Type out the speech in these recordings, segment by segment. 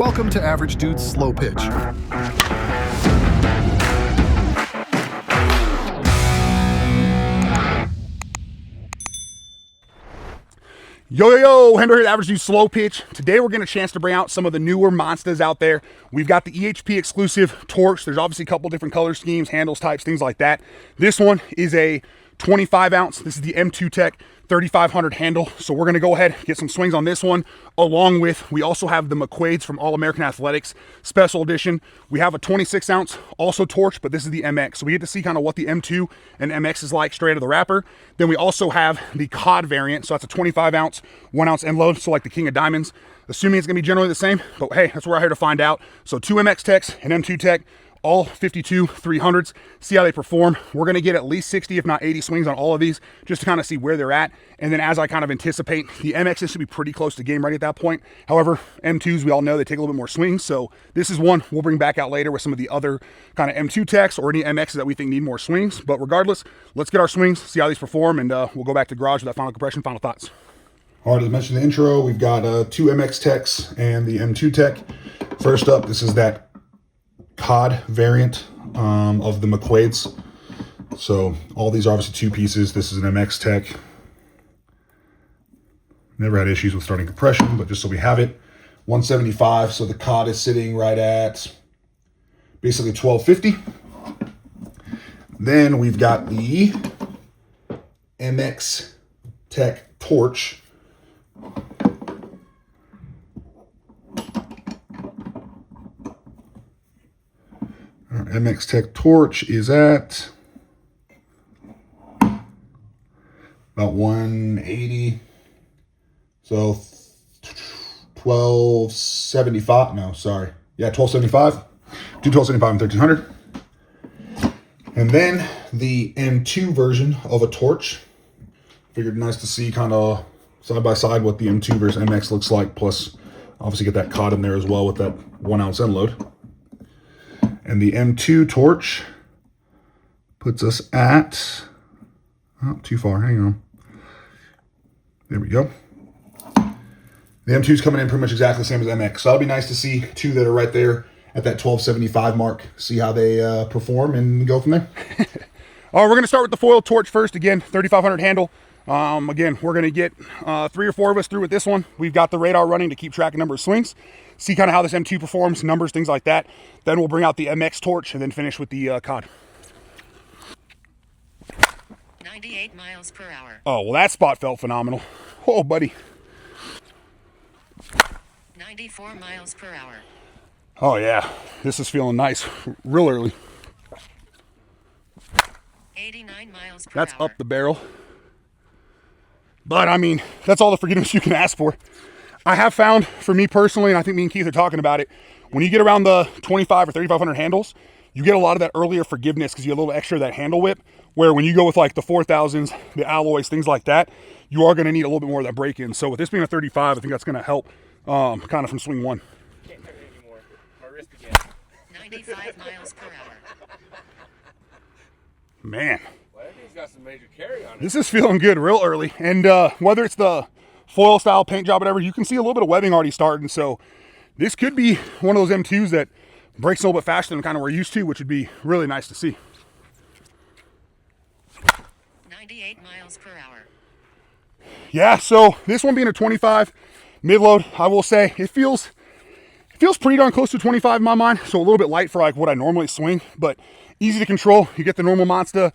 Welcome to Average Dude's Slow Pitch. Yo, Hendra here at Average Dude's Slow Pitch. Today we're getting a chance to bring out some of the newer Monstas out there. We've got the EHP exclusive torch. There's obviously a couple different color schemes, handles types, things like that. This one is a 25 ounce. This is the M2 Tech 3500 handle. So we're gonna go ahead and get some swings on this one, along with, we also have the McQuaid's from All American Athletics special edition. We have a 26 ounce also torch, but this is the MX. So we get to see kind of what the M2 and MX is like straight out of the wrapper. Then we also have the KOD variant. So that's a 25 ounce, 1 ounce end load. So like the King of Diamonds, assuming it's gonna be generally the same, but hey, that's what we're here to find out. So 2 MX Techs and M2 Tech, all 52 300s, see how they perform. We're gonna get at least 60, if not 80 swings on all of these, just to kind of see where they're at. And then as I kind of anticipate, the MXs should be pretty close to game ready at that point. However, M2s, we all know they take a little bit more swings. So this is one we'll bring back out later with some of the other kind of M2 Techs or any MXs that we think need more swings. But regardless, let's get our swings, see how these perform, and we'll go back to garage with that final compression, final thoughts. All right, as mentioned in the intro, we've got 2 MX Techs and the M2 Tech. First up, this is that KOD variant of the McQuaid's. So all these are obviously 2 pieces. This is an MX Tech. Never had issues with starting compression, but just so we have it, 175. So the KOD is sitting right at basically 1250. Then we've got the MX Tech torch. Our MX Tech torch is at about 180. So 1275. No, sorry. Yeah, 1275. Do 1275 and 1300. And then the M2 version of a torch. Figured nice to see kind of side by side what the M2 versus MX looks like. Plus, obviously get that KOD in there as well with that 1 ounce end load. And the M2 torch puts us at, oh, too far, hang on. There we go. The M2 is coming in pretty much exactly the same as MX. So that'll be nice to see 2 that are right there at that 1275 mark, see how they perform and go from there. All right, we're gonna start with the foil torch first. Again, 3500 handle. Again, we're gonna get 3 or 4 of us through with this one. We've got the radar running to keep track of number of swings, see kind of how this M2 performs, numbers, things like that. Then we'll bring out the MX torch and then finish with the KOD. 98 miles per hour. Oh, well, that spot felt phenomenal. Oh, buddy. 94 miles per hour. Oh, yeah. This is feeling nice real early. 89 miles per That's hour. up the barrel. But, I mean, that's all the forgiveness you can ask for. I have found, for me personally, and I think me and Keith are talking about it, when you get around the 25 or 3500 handles, you get a lot of that earlier forgiveness because you get a little extra of that handle whip, where when you go with like the 4000s, the alloys, things like that, you are going to need a little bit more of that break-in. So with this being a 35, I think that's going to help kind of from swing 1. Can't carry it anymore. My wrist again. 95 miles per hour. Man. Well, that thing's got some major carry on it. This is feeling good real early. And whether it's the foil style paint job, whatever, you can see a little bit of webbing already starting. So this could be one of those M2s that breaks a little bit faster than kind of we're used to, which would be really nice to see. 98 miles per hour. Yeah, so this one being a 25 mid-load, I will say it feels pretty darn close to 25 in my mind. So a little bit light for like what I normally swing, but easy to control. You get the normal Monsta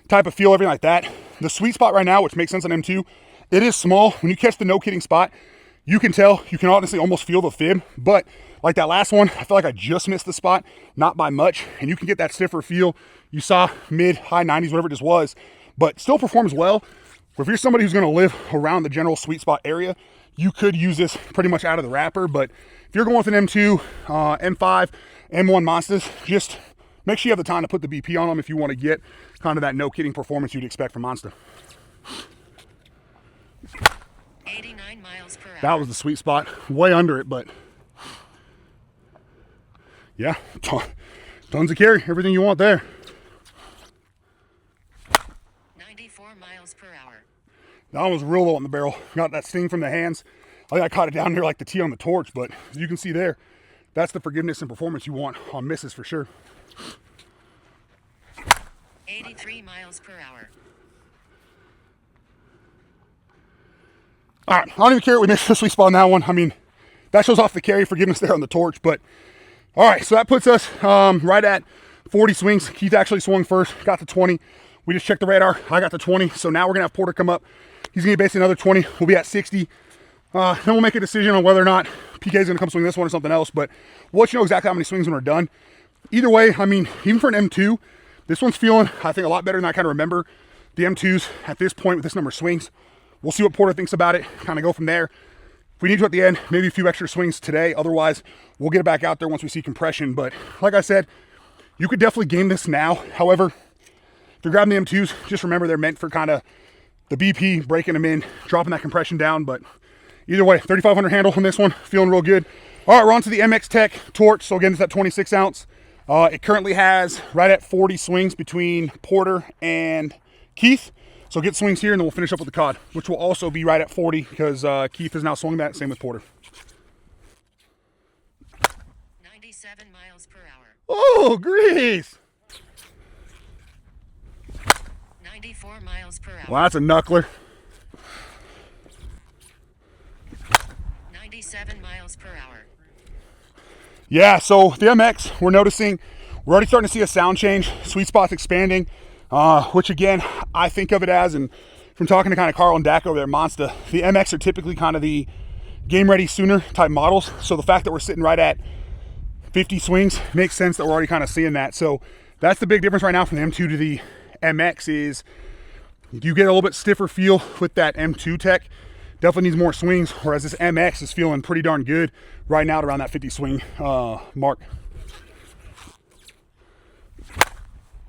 type of feel, everything like that. The sweet spot right now, which makes sense on M2, it is small. When you catch the no-kidding spot, you can tell, you can honestly almost feel the fib, but like that last one, I feel like I just missed the spot, not by much, and you can get that stiffer feel. You saw mid, high 90s, whatever it just was, but still performs well. If you're somebody who's gonna live around the general sweet spot area, you could use this pretty much out of the wrapper, but if you're going with an M2, M5, M1 Monstas, just make sure you have the time to put the BP on them if you wanna get kind of that no-kidding performance you'd expect from Monsta. 89 miles per hour. That was the sweet spot, way under it, but yeah, tons of carry, everything you want there. 94 miles per hour. That one was real low on the barrel. Got that sting from the hands. I think I caught it down there like the T on the torch, but as you can see there, that's the forgiveness and performance you want on misses for sure. 83 miles per hour. All right, I don't even care if we missed the sweet spot on that one. I mean, that shows off the carry forgiveness there on the torch, but all right, so that puts us right at 40 swings. Keith actually swung first, got to 20. We just checked the radar, I got to 20, so now we're gonna have Porter come up. He's gonna be basically another 20, we'll be at 60. Then we'll make a decision on whether or not PK is gonna come swing this one or something else, but we'll let you know exactly how many swings when we're done. Either way, I mean, even for an M2, this one's feeling, I think, a lot better than I kind of remember the M2s at this point with this number of swings. We'll see what Porter thinks about it, kind of go from there. If we need to at the end, maybe a few extra swings today. Otherwise, we'll get it back out there once we see compression. But like I said, you could definitely game this now. However, if you're grabbing the M2s, just remember they're meant for kind of the BP, breaking them in, dropping that compression down. But either way, 3,500 handle on this one, feeling real good. All right, we're on to the MX Tech torch. So again, it's that 26 ounce. It currently has right at 40 swings between Porter and Keith. So get swings here and then we'll finish up with the KOD, which will also be right at 40 because Keith has now swung that, same with Porter. 97 miles per hour. Oh, grease. 94 miles per hour. Well, that's a knuckler. 97 miles per hour. Yeah, so the MX, we're noticing, we're already starting to see a sound change. Sweet spot's expanding, which again, I think of it as, and from talking to kind of Carl and Dak over there, Monsta, the MX are typically kind of the game ready sooner type models. So the fact that we're sitting right at 50 swings makes sense that we're already kind of seeing that. So that's the big difference right now from the M2 to the MX is you get a little bit stiffer feel with that M2 Tech. Definitely needs more swings, whereas this MX is feeling pretty darn good right now at around that 50 swing mark.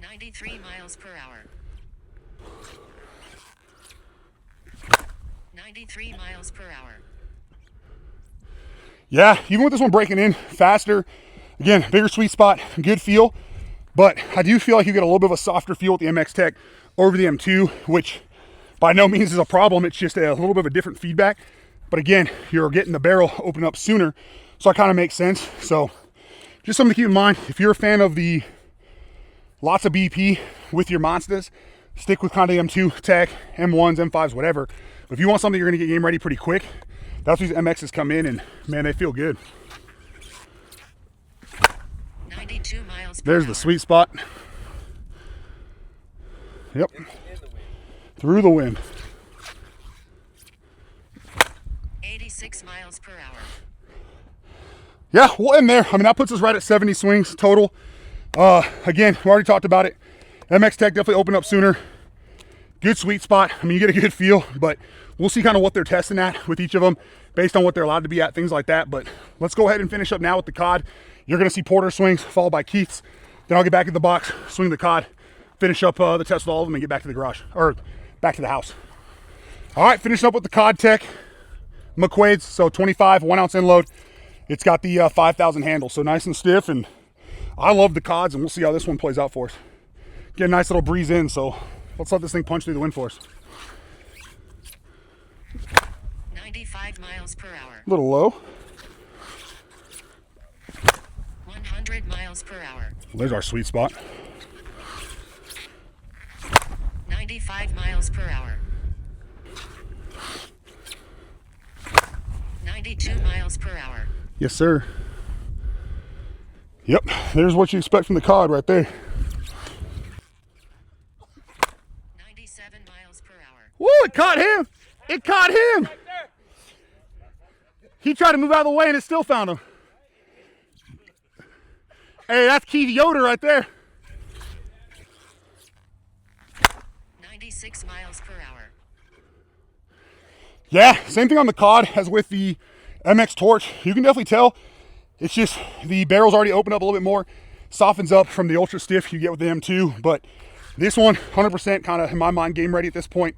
93 miles per hour. 93 miles per hour. Yeah, even with this one breaking in faster, again, bigger sweet spot, good feel, but I do feel like you get a little bit of a softer feel with the MX Tech over the M2, which by no means is a problem. It's just a little bit of a different feedback. But again, you're getting the barrel open up sooner, so it kind of makes sense. So just something to keep in mind. If you're a fan of the lots of BP with your Monstas, stick with kind of the M2 Tech, M1s, M5s, whatever. But if you want something you're going to get game ready pretty quick, that's where these MXs come in, and man, they feel good. 92 miles per There's hour. the sweet spot. Yep. Through the wind. 86 miles per hour. Yeah, we'll end there. I mean, that puts us right at 70 swings total. Again, we already talked about it. MX Tech definitely opened up sooner. Good sweet spot. I mean, you get a good feel, but we'll see kind of what they're testing at with each of them based on what they're allowed to be at, things like that. But let's go ahead and finish up now with the KOD. You're going to see Porter swings followed by Keith's. Then I'll get back in the box, swing the KOD, finish up the test with all of them, and get back to the garage, or back to the house. All right, finishing up with the KOD Tech McQuaid's. So 25, 1 ounce end load. It's got the 5,000 handle, so nice and stiff. And I love the KODs, and we'll see how this one plays out for us. Get a nice little breeze in, so let's let this thing punch through the wind for us. 95 miles per hour. A little low. 100 miles per hour. There's our sweet spot. 95 miles per hour. 92 miles per hour. Yes, sir. Yep, there's what you expect from the KOD right there. 97 miles per hour. Woo, it caught him. It caught him. He tried to move out of the way and it still found him. Hey, that's Keith Yoder right there. 96 miles per hour. Yeah, same thing on the KOD as with the MX Torch. You can definitely tell it's just the barrel's already opened up a little bit more, softens up from the ultra stiff you get with the M2, but this one 100% kind of in my mind game ready at this point.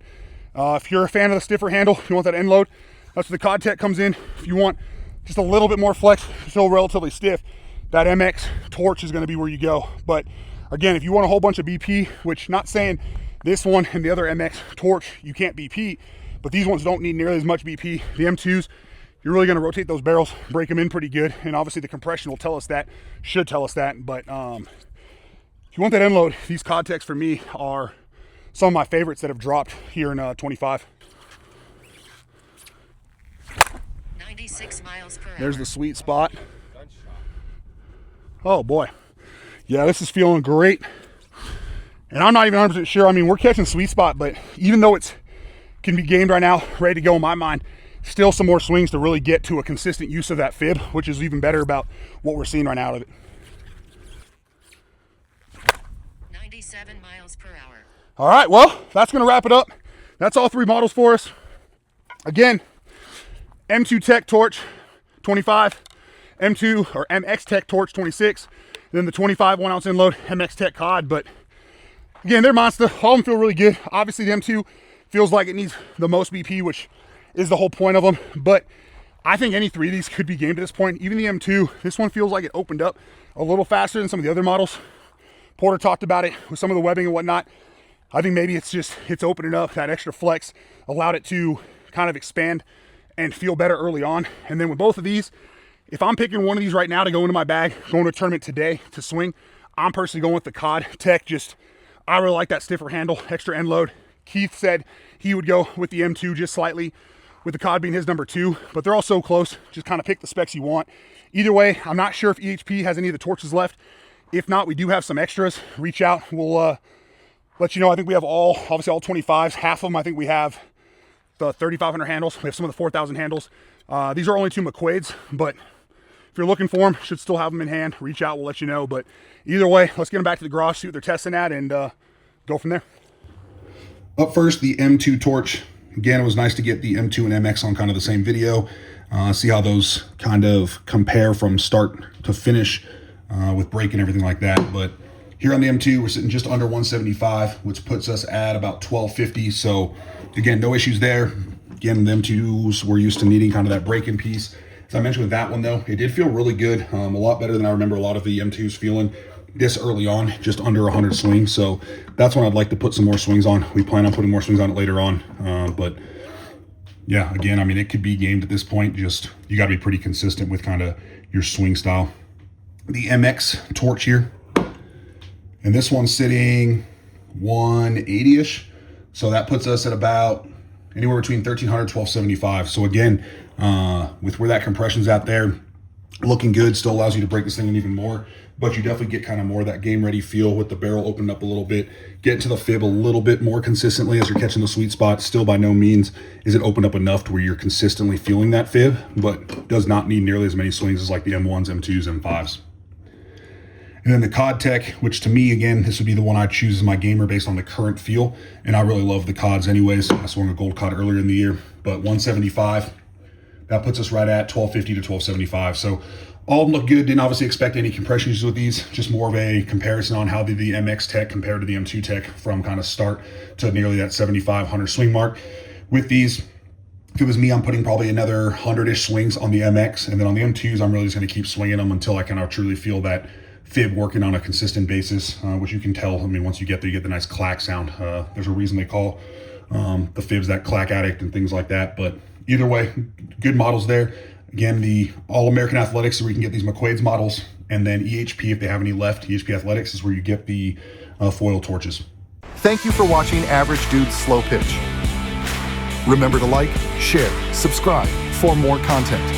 If you're a fan of the stiffer handle, you want that end load, that's where the KOD Tech comes in. If you want just a little bit more flex, still relatively stiff, that MX Torch is going to be where you go. But again, if you want a whole bunch of BP, which not saying this one and the other MX Torch you can't BP, but these ones don't need nearly as much BP. The M2s, you're really going to rotate those barrels, break them in pretty good, and obviously the compression will tell us that, should tell us that. But if you want that end load, these KOD techs for me are some of my favorites that have dropped here in 25. 96 miles per hour. There's the sweet spot. Oh boy. Yeah, this is feeling great. And I'm not even 100% sure. I mean, we're catching sweet spot, but even though it's can be gamed right now, ready to go in my mind, still some more swings to really get to a consistent use of that fib, which is even better about what we're seeing right now out of it. 97 miles per hour. All right, well, that's going to wrap it up. That's all 3 models for us. Again, M2 Tech Torch 25, M2 or MX Tech Torch 26, and then the 25 1 ounce end load MX Tech KOD. But again, they're Monsta. All of them feel really good. Obviously, the M2 feels like it needs the most BP, which is the whole point of them. But I think any 3 of these could be gamed at this point. Even the M2, this one feels like it opened up a little faster than some of the other models. Porter talked about it with some of the webbing and whatnot. I think maybe it's opening up. That extra flex allowed it to kind of expand and feel better early on. And then with both of these, if I'm picking one of these right now to go into my bag, going to a tournament today to swing, I'm personally going with the KOD Tech. I really like that stiffer handle, extra end load. Keith said he would go with the M2 just slightly, with the KOD being his number 2, but they're all so close. Just kind of pick the specs you want. Either way, I'm not sure if EHP has any of the torches left. If not, we do have some extras. Reach out. We'll let you know. I think we have obviously all 25s. Half of them, I think we have the 3,500 handles. We have some of the 4,000 handles. These are only 2 McQuaids, but if you're looking for them, should still have them in hand. Reach out, we'll let you know. But either way, let's get them back to the garage, see what they're testing at, and go from there. Up first, the M2 torch. Again, it was nice to get the M2 and MX on kind of the same video. See how those kind of compare from start to finish with brake and everything like that. But here on the M2, we're sitting just under 175, which puts us at about 1250. So again, no issues there. Again, the M2s we're used to needing kind of that braking piece. As I mentioned with that one though, it did feel really good. A lot better than I remember a lot of the M2s feeling this early on, just under 100 swings. So that's when I'd like to put some more swings on. We plan on putting more swings on it later on. But yeah, again, I mean, it could be gamed at this point. Just, you gotta be pretty consistent with kind of your swing style. The MX torch here, and this one's sitting 180-ish. So that puts us at about anywhere between 1,300, 1,275. So again, with where that compression's at there, looking good, still allows you to break this thing in even more, but you definitely get kind of more of that game ready feel with the barrel opened up a little bit, get to the fib a little bit more consistently as you're catching the sweet spot. Still by no means is it opened up enough to where you're consistently feeling that fib, but does not need nearly as many swings as like the M1s, M2s, M5s. And then the KOD Tech, which to me, again, this would be the one I choose as my gamer based on the current feel. And I really love the KODs anyways. I swung a gold KOD earlier in the year, but 175, that puts us right at 1250 to 1275. So all of them look good. Didn't obviously expect any compression issues with these. Just more of a comparison on how did the MX Tech compare to the M2 Tech from kind of start to nearly that 7,500 swing mark. With these, if it was me, I'm putting probably another 100-ish swings on the MX. And then on the M2s, I'm really just going to keep swinging them until I kind of truly feel that fib working on a consistent basis, which you can tell. I mean, once you get there, you get the nice clack sound. There's a reason they call the fibs that clack addict and things like that. But either way, good models there. Again, the All-American Athletics, where you can get these McQuaid's models, and then EHP, if they have any left, EHP Athletics is where you get the foil torches. Thank you for watching Average Dude's Slow Pitch. Remember to like, share, subscribe for more content.